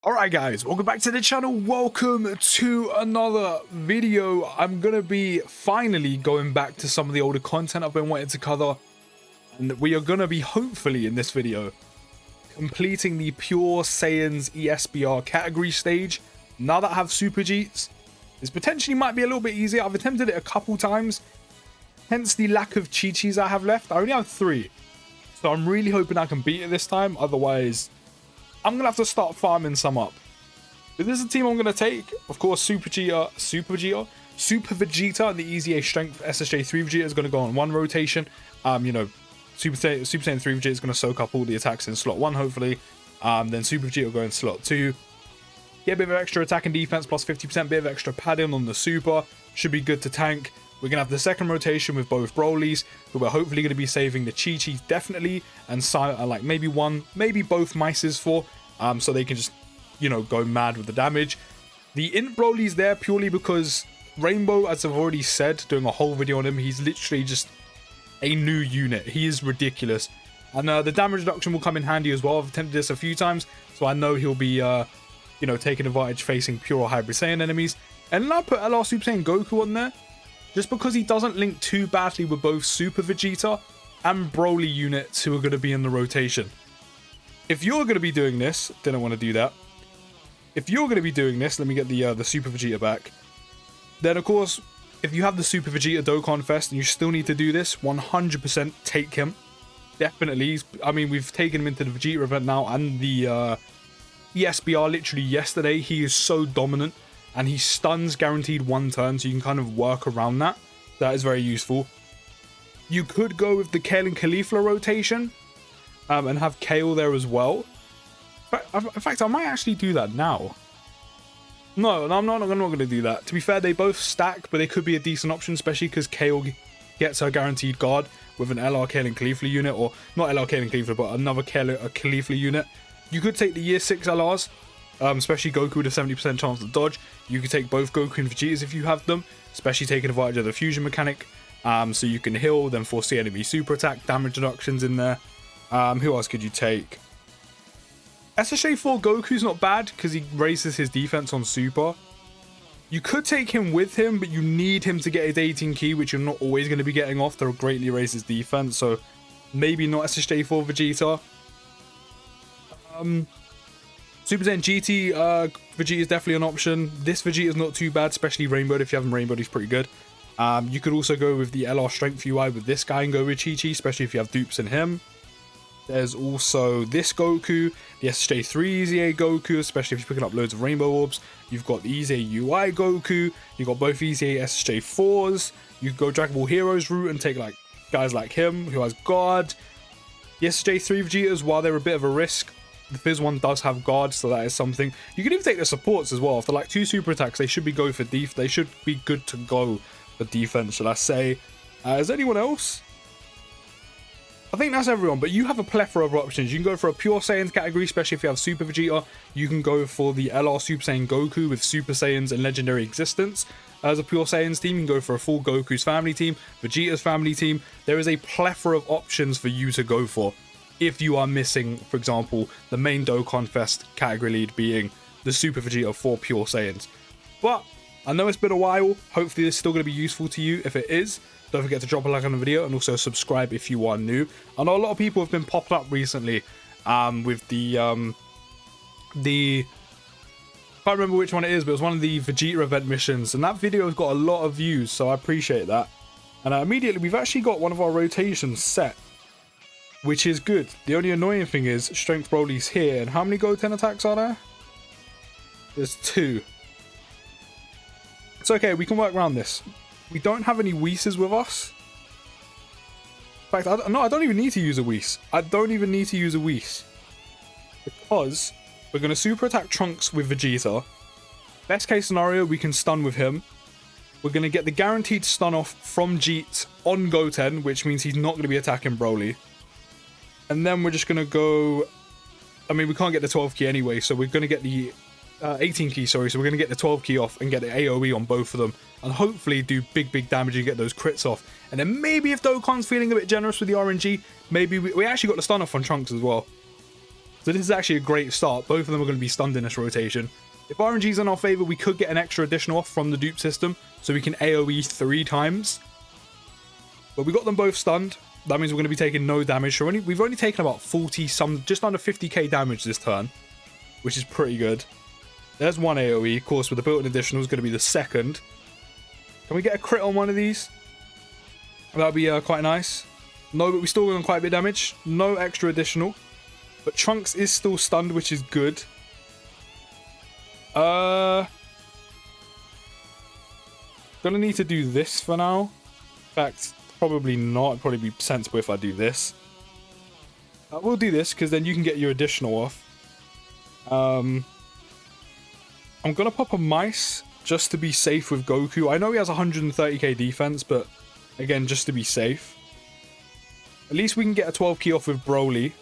Alright guys, welcome back to the channel. Welcome to another video. I'm gonna be finally going back to some of the older content I've been wanting to cover, and we are gonna be hopefully in this video completing the pure Saiyans ESBR category stage. Now that I have Super Jeets, this potentially might be a little bit easier. I've attempted it a couple times, hence the lack of Chi-Chis I have left. I only have 3, so I'm really hoping I can beat it this time. Otherwise I'm going to have to start farming some up. But this is the team I'm going to take. Of course, Super Vegeta, and the Easy A Strength SSJ 3 Vegeta is going to go on one rotation. Super Saiyan 3 Vegeta is going to soak up all the attacks in slot 1, hopefully. Then Super Vegeta will go in slot 2. Get a bit of extra attack and defense, plus 50%, bit of extra padding on the Super. Should be good to tank. We're going to have the second rotation with both Broly's, who we're hopefully going to be saving the Chi-Chis definitely, and like maybe both Mices for, so they can just, go mad with the damage. The Int Broly's there purely because Rainbow, as I've already said, doing a whole video on him, he's literally just a new unit. He is ridiculous. And the damage reduction will come in handy as well. I've attempted this a few times, so I know he'll be, taking advantage facing pure Hybrid Saiyan enemies. And then I put LR Super Saiyan Goku on there, just because he doesn't link too badly with both Super Vegeta and Broly units who are going to be in the rotation. If you're going to be doing this, didn't want to do that. If you're going to be doing this, let me get the Super Vegeta back. Then, of course, if you have the Super Vegeta Dokkan Fest and you still need to do this, 100% take him. Definitely. I mean, we've taken him into the Vegeta event now and the ESBR literally yesterday. He is so dominant. And he stuns guaranteed 1 turn, so you can kind of work around that. That is very useful. You could go with the Kale and Caulifla rotation, and have Kale there as well. In fact, I might actually do that now. No, I'm not going to do that. To be fair, they both stack, but they could be a decent option, especially because Kale gets her guaranteed guard with an LR Kale and Caulifla unit, or not LR Kale and Caulifla, but another Kale and Caulifla unit. You could take the Year 6 LRs. Especially Goku with a 70% chance to dodge. You can take both Goku and Vegetas if you have them, especially taking advantage of the fusion mechanic. So you can heal, then force the enemy super attack, damage reductions in there. Who else could you take? SSJ 4 Goku's not bad because he raises his defense on super. You could take him with him, but you need him to get his 18 key, which you're not always going to be getting off. They'll greatly raise his defense, so maybe not SSJ 4 Vegeta. Super Saiyan GT Vegeta is definitely an option. This Vegeta is not too bad, especially Rainbowed. If you have him Rainbowed, he's pretty good. You could also go with the LR Strength UI with this guy and go with Chi-Chi, especially if you have dupes in him. There's also this Goku, the SSJ 3 Easy A Goku, especially if you're picking up loads of Rainbow Orbs. You've got the Easy A UI Goku. You've got both Easy A SSJ 4s. You could go Dragon Ball Heroes route and take like guys like him, who has guard. The SSJ 3 Vegetas, while they're a bit of a risk, the Fizz one does have guard, so that is something. You can even take the supports as well. After like 2 super attacks, they should be good to go for defense, should I say. Is anyone else? I think that's everyone, but you have a plethora of options. You can go for a pure Saiyans category, especially if you have Super Vegeta. You can go for the LR Super Saiyan Goku with Super Saiyans and Legendary Existence. As a pure Saiyans team, you can go for a full Goku's family team, Vegeta's family team. There is a plethora of options for you to go for. If you are missing, for example, the main Dokkan Fest category lead being the Super Vegeta for Pure Saiyans. But I know it's been a while. Hopefully this is still going to be useful to you. If it is, don't forget to drop a like on the video and also subscribe if you are new. I know a lot of people have been popping up recently with the I can't remember which one it is, but it was one of the Vegeta event missions, and that video has got a lot of views, so I appreciate that. And immediately we've actually got one of our rotations set, which is good. The only annoying thing is Strength Broly's here, and how many Go 10 attacks are there? There's 2. It's okay, we can work around this. We don't have any Whis with us. In fact, I don't even need to use a Whis. I don't even need to use a Whis, because we're going to super attack Trunks with Vegeta. Best case scenario, we can stun with him. We're going to get the guaranteed stun off from Jeet on Goten, which means he's not going to be attacking Broly. And then we're just going to go... I mean, we can't get the 12 key anyway, so we're going to get the 18 key, sorry. So we're going to get the 12 key off and get the AoE on both of them. And hopefully do big damage and get those crits off. And then maybe if Dokkan's feeling a bit generous with the RNG, maybe we actually got the stun off on Trunks as well. So this is actually a great start. Both of them are going to be stunned in this rotation. If RNG's in our favor, we could get an extra additional off from the dupe system, so we can AoE 3 times. But we got them both stunned. That means we're going to be taking no damage. So we've only taken about 40 some, just under 50k damage this turn, which is pretty good. There's one AoE. Of course, with the built-in additional is going to be the second. Can we get a crit on one of these? That'd be quite nice. No, but we still got quite a bit of damage. No extra additional. But Trunks is still stunned, which is good. Gonna need to do this for now. In fact, probably not. It'd probably be sensible if I do this. We'll do this, because then you can get your additional off. I'm gonna pop a Mice, just to be safe with Goku. I know he has 130k defense, but again, just to be safe. At least we can get a 12 key off with Broly.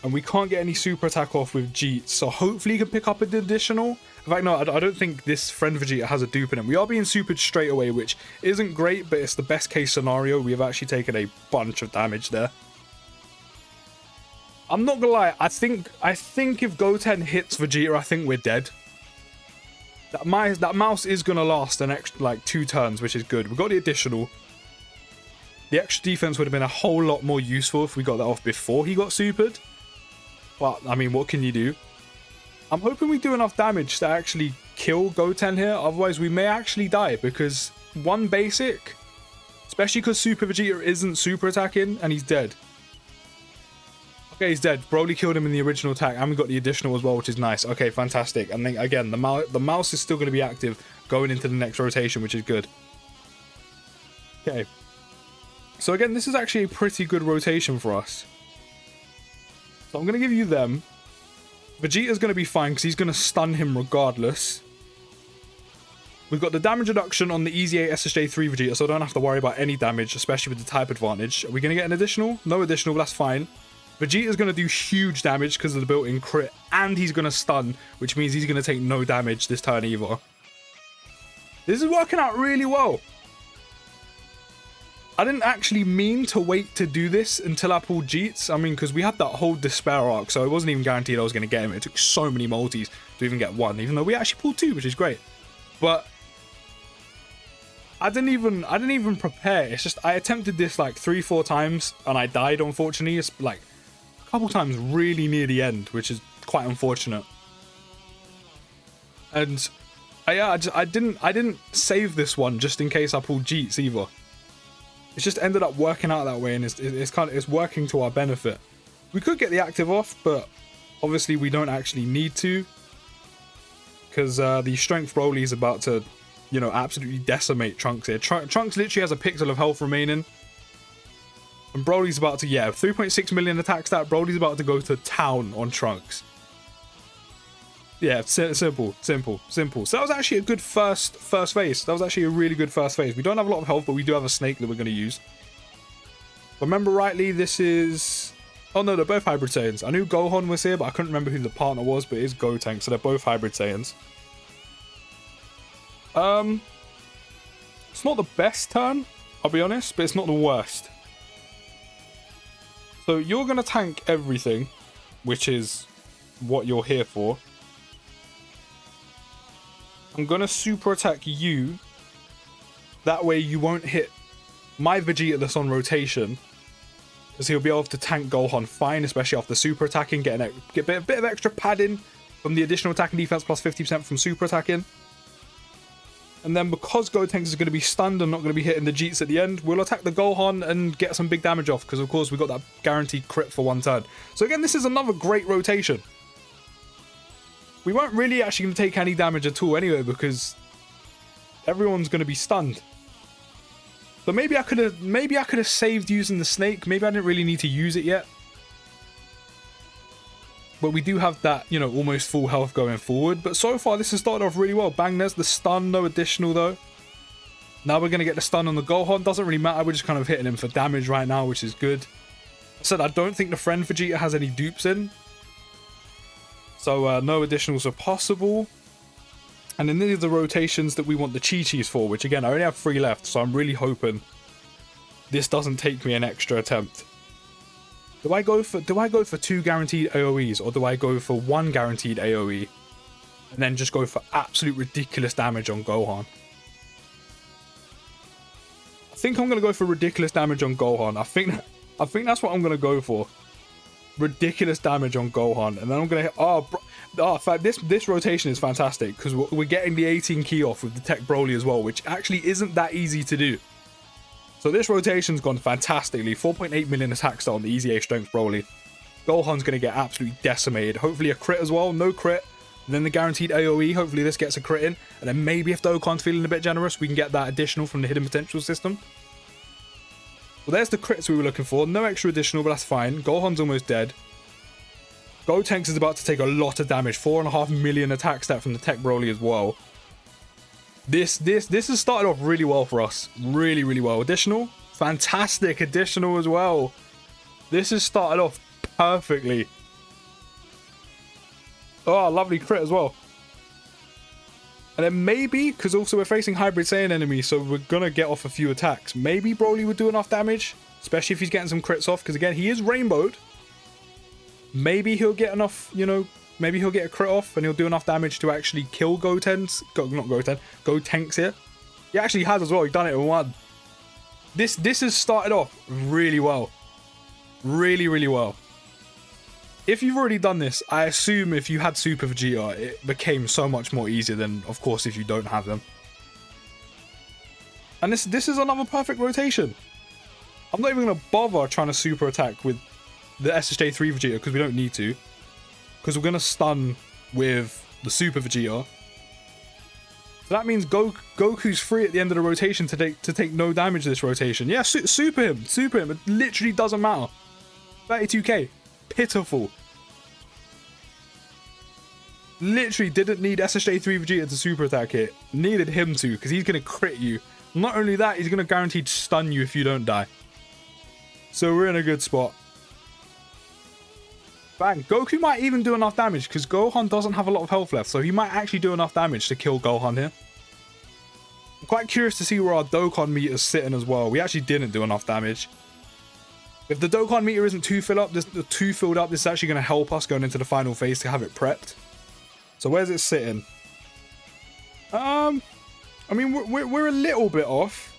And we can't get any super attack off with Jeet. So hopefully he can pick up an additional. In fact, no, I don't think this friend Vegeta has a dupe in him. We are being supered straight away, which isn't great, but it's the best case scenario. We have actually taken a bunch of damage there. I'm not gonna lie, I think if Goten hits Vegeta, I think we're dead. That mouse is gonna last an extra like 2 turns, which is good. We got the additional. The extra defense would have been a whole lot more useful if we got that off before he got supered. But, I mean, what can you do? I'm hoping we do enough damage to actually kill Goten here. Otherwise, we may actually die. Because one basic, especially because Super Vegeta isn't super attacking, and he's dead. Okay, he's dead. Broly killed him in the original attack, and we got the additional as well, which is nice. Okay, fantastic. And then, again, the mouse is still going to be active going into the next rotation, which is good. Okay. So, again, this is actually a pretty good rotation for us. So I'm going to give you them. Vegeta's going to be fine because he's going to stun him regardless. We've got the damage reduction on the Easy 8 SSJ3 Vegeta, so I don't have to worry about any damage, especially with the type advantage. Are we going to get an additional? No additional, but that's fine. Vegeta's going to do huge damage because of the built-in crit, and he's going to stun, which means he's going to take no damage this turn either. This is working out really well. I didn't actually mean to wait to do this until I pulled Jeets. I mean, because we had that whole Despair arc, so it wasn't even guaranteed I was going to get him. It took so many multis to even get one, even though we actually pulled 2, which is great. But I didn't even prepare. It's just I attempted this like 3-4 times and I died, unfortunately. It's like a couple times really near the end, which is quite unfortunate. And I didn't save this one just in case I pulled Jeets either. It's just ended up working out that way, and it's working to our benefit. We could get the active off, but obviously we don't actually need to, because the strength Broly is about to, you know, absolutely decimate Trunks here. Trunks literally has a pixel of health remaining, and Broly's about to, yeah, 3.6 million attack stat. Broly's about to go to town on Trunks. Yeah, simple. So that was actually a good first phase. That was actually a really good first phase. We don't have a lot of health, but we do have a snake that we're going to use. If I remember rightly, this is... Oh no, they're both hybrid Saiyans. I knew Gohan was here, but I couldn't remember who the partner was, but it is Gotenks, so they're both hybrid Saiyans. It's not the best turn, I'll be honest, but it's not the worst. So you're going to tank everything, which is what you're here for. I'm going to super attack you. That way you won't hit my Vegeta that's on rotation, because he'll be able to tank Gohan fine, especially after super attacking, get a bit of extra padding from the additional attacking defense plus 50% from super attacking. And then because Gotenks is going to be stunned and not going to be hitting the Jeets at the end, we'll attack the Gohan and get some big damage off, because of course we got that guaranteed crit for one turn. So again, this is another great rotation. We weren't really actually going to take any damage at all anyway, because everyone's going to be stunned. But maybe I could have saved using the snake. Maybe I didn't really need to use it yet. But we do have that, you know, almost full health going forward. But so far, this has started off really well. Bang, there's the stun, no additional though. Now we're going to get the stun on the Gohan. Doesn't really matter, we're just kind of hitting him for damage right now, which is good. I said I don't think the friend Vegeta has any dupes in. So no additionals are possible. And then these are the rotations that we want the Chi-Chis for, which again, I only have 3 left, so I'm really hoping this doesn't take me an extra attempt. Do I go for 2 guaranteed AoEs, or do I go for 1 guaranteed AoE and then just go for absolute ridiculous damage on Gohan? I think I'm gonna go for ridiculous damage on Gohan. I think that's what I'm gonna go for. Ridiculous damage on Gohan, and then I'm gonna in fact, this rotation is fantastic because we're getting the 18 key off with the Tech Broly as well, which actually isn't that easy to do. So this rotation's gone fantastically. 4.8 million attack start on the Easy A Strength Broly. Gohan's gonna get absolutely decimated. Hopefully a crit as well, no crit. And then the guaranteed AoE, hopefully this gets a crit in. And then maybe if Dokkan's feeling a bit generous, we can get that additional from the hidden potential system. Well, there's the crits we were looking for. No extra additional, but that's fine. Gohan's almost dead. Gotenks is about to take a lot of damage. 4.5 million attack stat from the Tech Broly as well. This has started off really well for us. Really, really well. Additional. Fantastic additional as well. This has started off perfectly. Oh, lovely crit as well. And then maybe, because also we're facing Hybrid Saiyan enemies, so we're going to get off a few attacks. Maybe Broly would do enough damage, especially if he's getting some crits off, because again, he is rainbowed. Maybe he'll get enough, you know, maybe he'll get a crit off and he'll do enough damage to actually kill Gotenks here. He actually has as well, he's done it in one. This has started off really well. Really, really well. If you've already done this, I assume if you had Super Vegeta, it became so much more easier than, of course, if you don't have them. And this is another perfect rotation. I'm not even going to bother trying to super attack with the SSJ3 Vegeta because we don't need to. Because we're going to stun with the Super Vegeta. So that means Goku's free at the end of the rotation to take no damage this rotation. Yeah, super him. It literally doesn't matter. 32k. Pitiful. Literally didn't need SSJ3 Vegeta to super attack it. Needed him to, because he's going to crit you. Not only that, he's going to guaranteed stun you if you don't die. So we're in a good spot. Bang. Goku might even do enough damage, because Gohan doesn't have a lot of health left. So he might actually do enough damage to kill Gohan here. I'm quite curious to see where our Dokkan meter's sitting as well. We actually didn't do enough damage. If the Dokkan meter isn't too filled up, this is actually going to help us going into the final phase to have it prepped. So where's it sitting? I mean, we're a little bit off.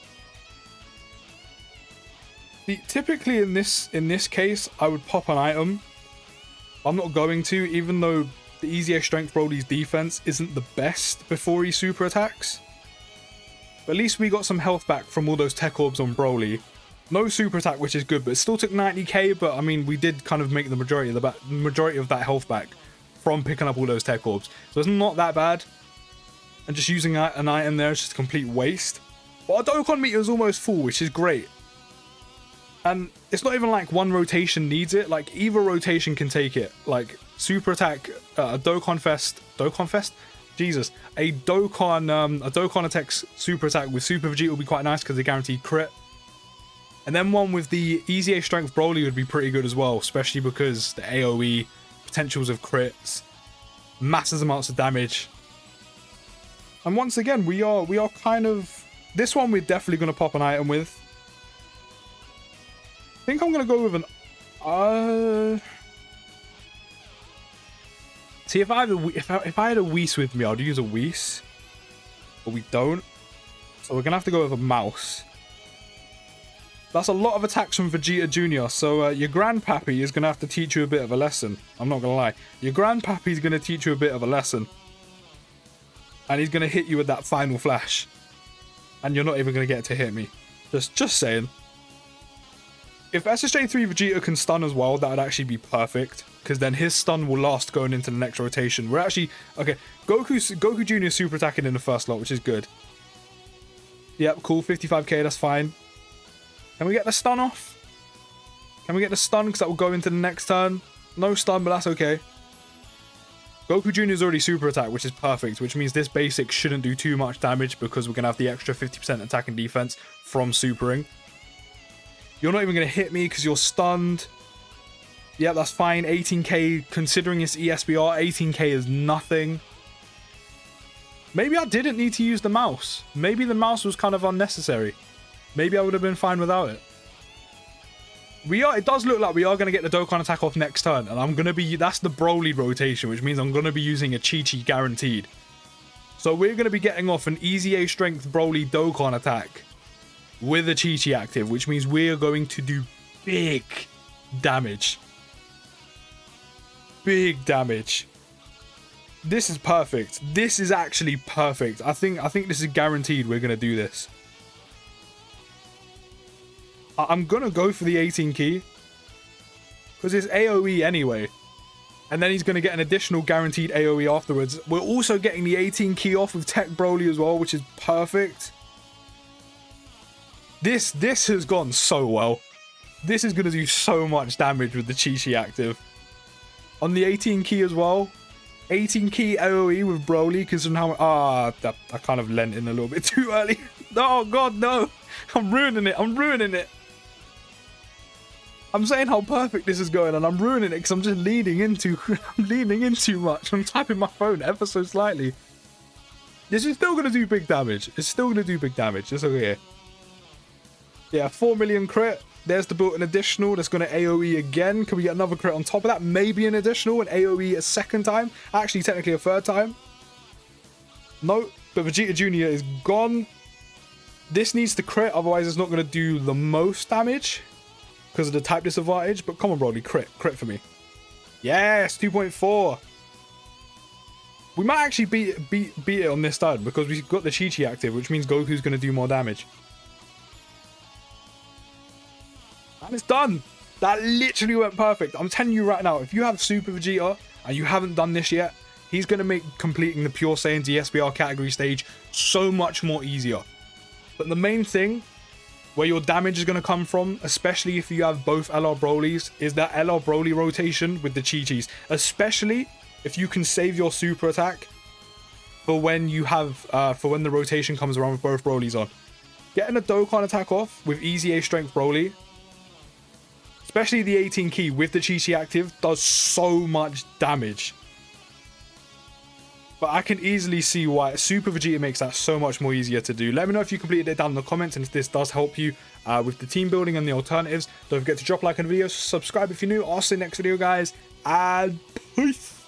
Typically in this case, I would pop an item. I'm not going to, even though the Easy A Strength Broly's defense isn't the best before he super attacks. But at least we got some health back from all those tech orbs on Broly. No super attack, which is good, but it still took 90k. But I mean, we did kind of make the majority of that health back from picking up all those tech orbs, so it's not that bad. And just using an item there is just a complete waste. But our Dokkan meter is almost full, which is great. And it's not even like one rotation needs it. Like either rotation can take it. Like super attack, a Dokkan Fest. Jesus, a Dokkan attacks super attack with Super Vegeta will be quite nice because they guaranteed crit. And then one with the Easy A Strength Broly would be pretty good as well, especially because the AoE, potentials of crits, massive amounts of damage. And once again, we are kind of... This one we're definitely going to pop an item with. I think I'm going to go with an... See, if I had a Whis with me, I'd use a Whis. But we don't. So we're going to have to go with a mouse. That's a lot of attacks from Vegeta Jr. So your grandpappy is going to have to teach you a bit of a lesson. I'm not going to lie. Your grandpappy is going to teach you a bit of a lesson. And he's going to hit you with that final flash. And you're not even going to get to hit me. Just saying. If SSJ3 Vegeta can stun as well, that would actually be perfect. Because then his stun will last going into the next rotation. We're actually... Okay, Goku Jr. is super attacking in the first lot, which is good. Yep, cool. 55k, that's fine. Can we get the stun off? Can we get the stun? Because that will go into the next turn. No stun, but that's okay. Goku Jr. is already super attack, which is perfect. Which means this basic shouldn't do too much damage because we're going to have the extra 50% attack and defense from supering. You're not even going to hit me because you're stunned. Yeah, that's fine. 18k, considering it's ESBR, 18k is nothing. Maybe I didn't need to use the mouse. Maybe the mouse was kind of unnecessary. Maybe I would have been fine without it. It does look like we are going to get the Dokkan attack off next turn. And I'm going to be... That's the Broly rotation, which means I'm going to be using a Chi-Chi guaranteed. So we're going to be getting off an easy A strength Broly Dokkan attack with a Chi-Chi active, which means we're going to do big damage. Big damage. This is perfect. This is actually perfect. I think this is guaranteed we're going to do this. I'm going to go for the 18 key. Because it's AoE anyway. And then he's going to get an additional guaranteed AoE afterwards. We're also getting the 18 key off with Tech Broly as well, which is perfect. This has gone so well. This is going to do so much damage with the Chi-Chi active. On the 18 key as well. 18 key AoE with Broly, considering how... I kind of lent in a little bit too early. Oh, God, no. I'm ruining it. I'm ruining it. I'm saying how perfect this is going, and I'm ruining it because I'm just leaning into... I'm leaning in too much. I'm tapping my phone ever so slightly. This is still going to do big damage. It's still going to do big damage. Just over here. Yeah, 4 million crit. There's the built-in additional. That's going to AoE again. Can we get another crit on top of that? Maybe an additional, an AoE a second time. Actually, technically a third time. No, but Vegeta Jr. is gone. This needs to crit, otherwise it's not going to do the most damage because of the type disadvantage. But come on, Broly, crit for me. Yes, 2.4. We might actually beat it on this turn because we've got the Chi-Chi active, which means Goku's going to do more damage. And it's done. That literally went perfect. I'm telling you right now, if you have Super Vegeta and you haven't done this yet, he's going to make completing the Pure Saiyans ESBR category stage so much more easier. But the main thing where your damage is going to come from, especially if you have both LR Brolys, is that LR Broly rotation with the Chi-Chis. Especially if you can save your super attack for when you have, for when the rotation comes around with both Brolys on. Getting a Dokkan attack off with easy A strength Broly, especially the 18 key with the Chi-Chi active, does so much damage. But I can easily see why Super Vegeta makes that so much more easier to do. Let me know if you completed it down in the comments and if this does help you with the team building and the alternatives. Don't forget to drop a like on the video, subscribe if you're new. I'll see you next video, guys, and peace.